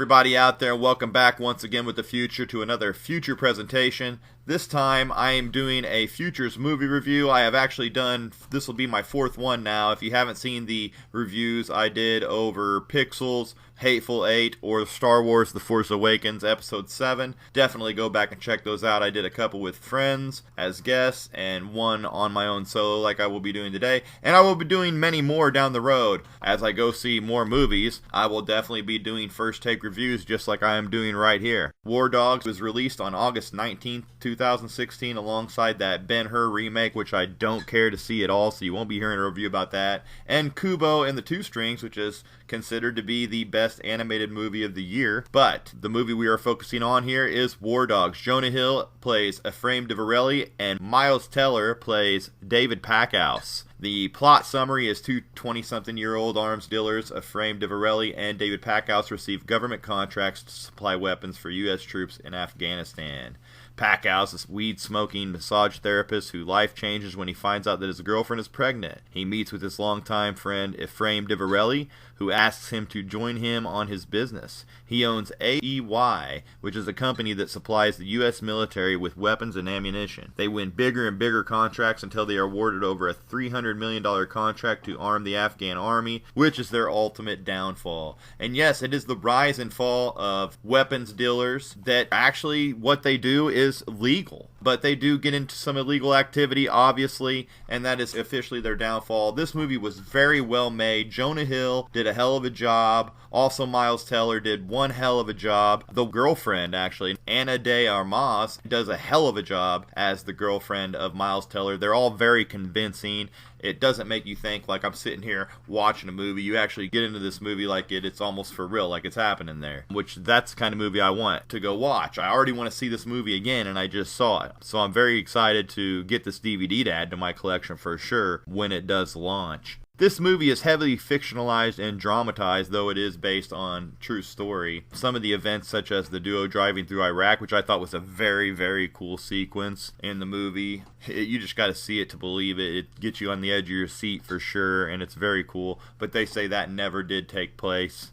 everybody out there, welcome back once again with the Future to another Future presentation. This time I am doing a Futures movie review. I have actually done, this will be my fourth one now. If you haven't seen the reviews I did over Pixels, Hateful Eight, or Star Wars The Force Awakens Episode 7, definitely go back and check those out. I did a couple with friends as guests and one on my own solo like I will be doing today. And I will be doing many more down the road. As I go see more movies, I will definitely be doing first take reviews just like I am doing right here. War Dogs was released on August 19th, 2016 alongside that Ben-Hur remake, which I don't care to see at all, so you won't be hearing a review about that. And Kubo and the Two Strings, which is considered to be the best animated movie of the year. But the movie we are focusing on here is War Dogs. Jonah Hill plays Ephraim DeVarelli and Miles Teller plays David Packhouse. The plot summary is two 20-something-year-old arms dealers, Ephraim DeVarelli and David Packhouse, receive government contracts to supply weapons for U.S. troops in Afghanistan. Packhouse is a weed-smoking massage therapist whose life changes when he finds out that his girlfriend is pregnant. He meets with his longtime friend Ephraim DeVarelli, who asks him to join him on his business. He owns AEY, which is a company that supplies the U.S. military with weapons and ammunition. They win bigger and bigger contracts until they are awarded over a $300 million contract to arm the Afghan army, which is their ultimate downfall. And yes, it is the rise and fall of weapons dealers that actually what they do is legal. But they do get into some illegal activity, obviously, and that is officially their downfall. This movie was very well made. Jonah Hill did a hell of a job. Also, Miles Teller did one hell of a job. The girlfriend, actually, Ana de Armas, does a hell of a job as the girlfriend of Miles Teller. They're all very convincing. It doesn't make you think like I'm sitting here watching a movie. You actually get into this movie like it's almost for real, like it's happening there. Which, that's the kind of movie I want to go watch. I already want to see this movie again, and I just saw it. So I'm very excited to get this DVD to add to my collection for sure when it does launch. This movie is heavily fictionalized and dramatized, though it is based on true story. Some of the events, such as the duo driving through Iraq, which I thought was a very, very cool sequence in the movie. You just got to see it to believe it. It gets you on the edge of your seat for sure, and it's very cool. But they say that never did take place.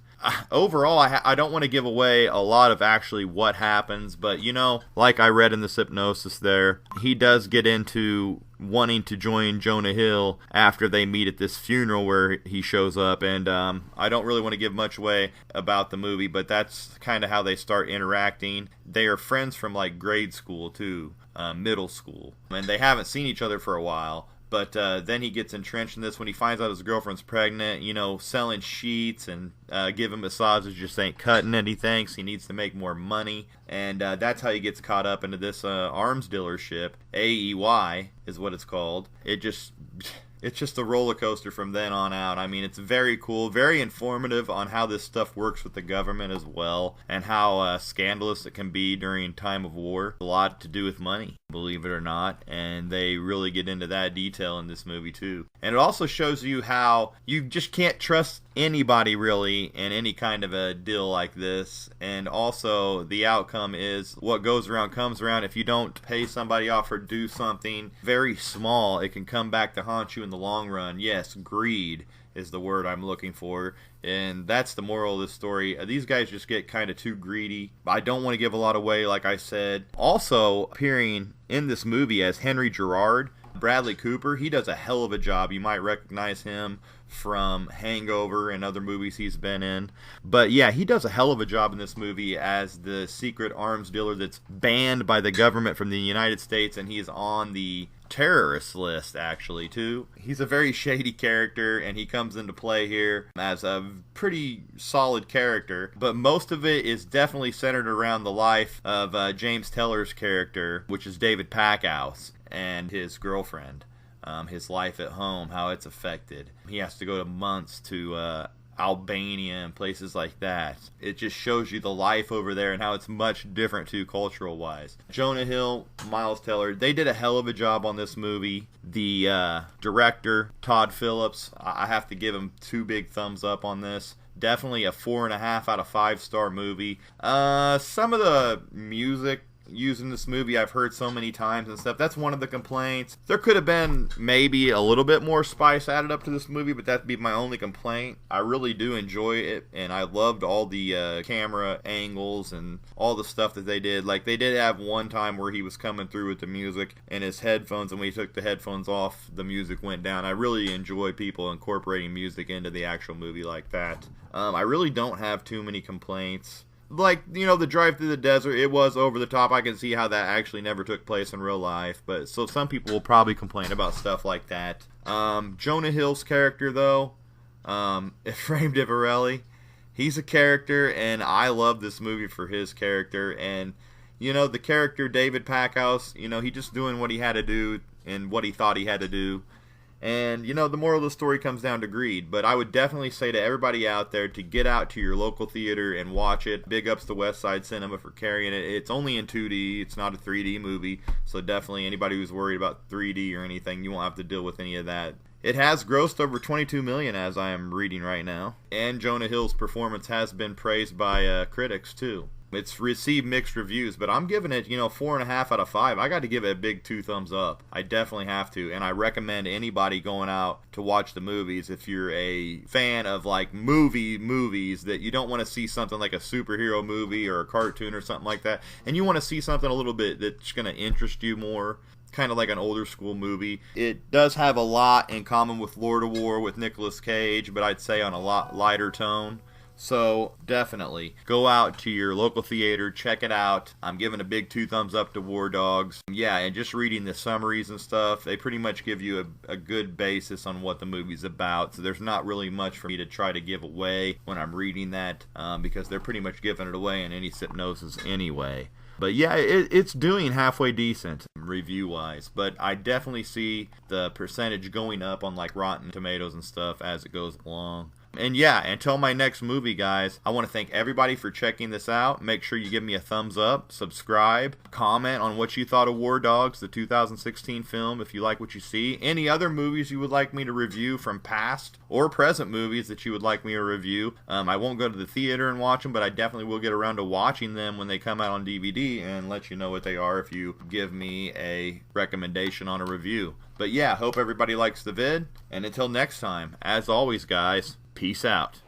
Overall, I don't want to give away a lot of actually what happens, but you know, like I read in the synopsis there, he does get into wanting to join Jonah Hill after they meet at this funeral where he shows up, and I don't really want to give much away about the movie, but that's kind of how they start interacting. They are friends from like grade school too, middle school, and they haven't seen each other for a while. But then he gets entrenched in this when he finds out his girlfriend's pregnant, you know, selling sheets and giving massages just ain't cutting it. He thinks he needs to make more money. And that's how he gets caught up into this arms dealership. AEY is what it's called. It's just a roller coaster from then on out. I mean, it's very cool, very informative on how this stuff works with the government as well, and how scandalous it can be during time of war. A lot to do with money, believe it or not, and they really get into that detail in this movie too. And it also shows you how you just can't trust anybody really in any kind of a deal like this, and also the outcome is what goes around comes around. If you don't pay somebody off or do something very small, it can come back to haunt you in the long run. Yes, greed is the word I'm looking for, and that's the moral of this story. These guys just get kind of too greedy. I don't want to give a lot away, like I said. Also appearing in this movie as Henry Gerard, Bradley Cooper, he does a hell of a job. You might recognize him from Hangover and other movies he's been in. But yeah, he does a hell of a job in this movie as the secret arms dealer that's banned by the government from the United States, and he is on the terrorist list actually too. He's a very shady character, and he comes into play here as a pretty solid character, but most of it is definitely centered around the life of James Teller's character, which is David Packhouse, and his girlfriend. His life at home, how it's affected. He has to go to months to Albania and places like that. It just shows you the life over there and how it's much different too, cultural wise. Jonah Hill, Miles Teller, they did a hell of a job on this movie. The director, Todd Phillips, I have to give him 2 big thumbs up on this. Definitely a 4.5 out of 5 star movie. Some of the music used in this movie I've heard so many times and stuff. That's one of the complaints. There could have been maybe a little bit more spice added up to this movie, but that'd be my only complaint. I really do enjoy it, and I loved all the camera angles and all the stuff that they did. Like, they did have one time where he was coming through with the music and his headphones, and when he took the headphones off, the music went down. I really enjoy people incorporating music into the actual movie like that. I really don't have too many complaints. Like, you know, the drive through the desert, it was over the top. I can see how that actually never took place in real life. But so some people will probably complain about stuff like that. Jonah Hill's character, though, Ephraim DeVarelli, he's a character, and I love this movie for his character. And, you know, the character David Packhouse, you know, he just doing what he had to do and what he thought he had to do. And, you know, the moral of the story comes down to greed. But I would definitely say to everybody out there to get out to your local theater and watch it. Big ups to West Side Cinema for carrying it. It's only in 2D. It's not a 3D movie. So definitely anybody who's worried about 3D or anything, you won't have to deal with any of that. It has grossed over $22 million as I am reading right now. And Jonah Hill's performance has been praised by critics too. It's received mixed reviews, but I'm giving it, 4.5 out of 5. I got to give it a big 2 thumbs up. I definitely have to, and I recommend anybody going out to watch the movies if you're a fan of like movies that you don't want to see something like a superhero movie or a cartoon or something like that, and you want to see something a little bit that's going to interest you more. Kind of like an older school movie. It does have a lot in common with Lord of War with Nicolas Cage, but I'd say on a lot lighter tone. So definitely go out to your local theater, check it out. I'm giving a big 2 thumbs up to War Dogs. Yeah, and just reading the summaries and stuff, they pretty much give you a good basis on what the movie's about. So there's not really much for me to try to give away when I'm reading that, because they're pretty much giving it away in any synopsis anyway. But yeah, it's doing halfway decent review-wise. But I definitely see the percentage going up on like Rotten Tomatoes and stuff as it goes along. And yeah, until my next movie, guys, I want to thank everybody for checking this out. Make sure you give me a thumbs up, subscribe, comment on what you thought of War Dogs, the 2016 film, if you like what you see. Any other movies you would like me to review from past or present movies that you would like me to review. I won't go to the theater and watch them, but I definitely will get around to watching them when they come out on DVD and let you know what they are if you give me a recommendation on a review. But yeah, hope everybody likes the vid, and until next time, as always, guys, peace out.